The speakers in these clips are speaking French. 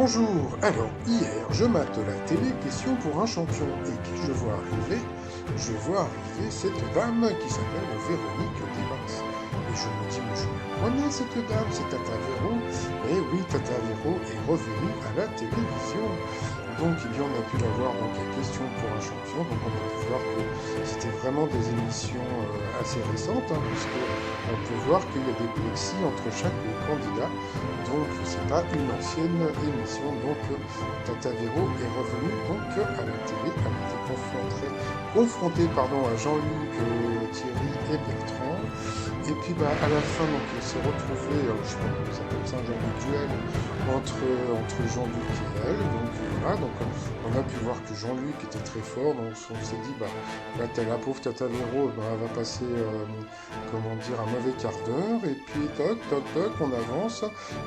Bonjour, alors hier je mate la télé, question pour un champion, et qui je vois arriver? Je vois arriver cette dame qui s'appelle Véronique Desmas. Et je me dis, mais je la connais cette dame, c'est Tata Véro. Et oui, Tata Véro est revenue à la télévision. Donc, eh bien, on a pu la voir donc, à Question pour un champion. Donc, on a pu voir que c'était vraiment des émissions assez récentes, hein, puisque on peut voir qu'il y a des plexis entre chaque candidat. Donc, c'est pas une ancienne émission. Donc, Tata Véro est revenue donc à la télé. Elle était confrontée à Jean-Luc, Thierry et Bertrand. Et puis à la fin, donc, il s'est retrouvé, je sais pas comment ça s'appelle ça, un genre de duel entre Jean-Luc et elle. Donc voilà, donc on a pu voir que Jean-Luc était très fort, donc on s'est dit, là, la pauvre Tata Véro, elle va passer, comment dire, un mauvais quart d'heure. Et puis toc, toc, toc, on avance.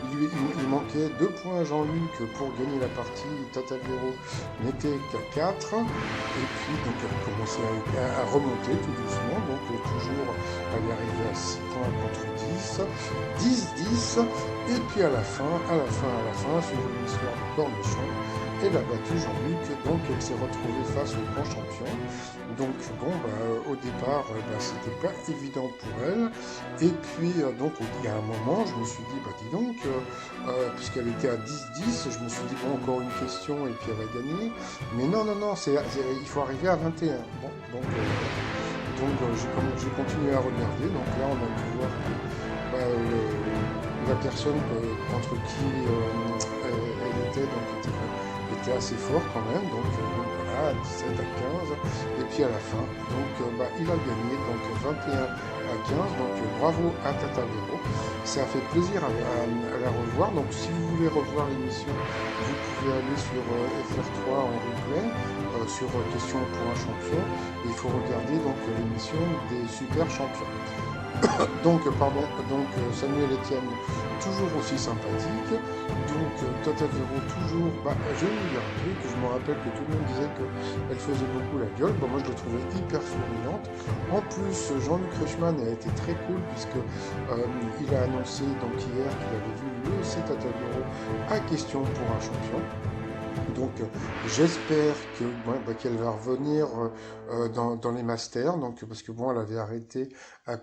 Il manquait 2 points à Jean-Luc pour gagner la partie. Tata Véro n'était qu'à 4. Et puis donc elle commençait à remonter tout doucement, donc toujours elle est arrivée à 6 points contre 10, 10-10, et puis à la fin, sur une histoire de cornichon, elle a battu Jean-Luc, donc elle s'est retrouvée face au grand champion. Donc bon, au départ, c'était pas évident pour elle, et puis donc il y a un moment, je me suis dit, dis donc, puisqu'elle était à 10-10, je me suis dit, bon, encore une question, et puis elle va gagner, mais non, non, non, il faut arriver à 21. Bon, donc j'ai continué à regarder. Donc là, on a pu voir que la personne contre qui elle était, était assez fort quand même. Donc voilà, 17 à 15. Et puis à la fin, donc il a gagné donc 21 à 15. Donc bravo à Tata Véro. Ça a fait plaisir à la revoir. Donc si vous voulez revoir l'émission, vous pouvez aller sur FR3 en replay, sur Question pour un champion. Et il faut regarder donc l'émission des super champions. Donc Samuel Etienne, toujours aussi sympathique. Donc Tata Véro, toujours, je vais vous dire un truc, je me rappelle que tout le monde disait qu'elle faisait beaucoup la gueule. Moi je l'ai trouvais hyper souriante. En plus, Jean-Luc Reichmann a été très cool puisque il a annoncé donc hier qu'il avait vu le C Tata Véro à Question pour un champion. Donc j'espère qu'elle va revenir dans les masters, donc, parce que bon, elle avait arrêté à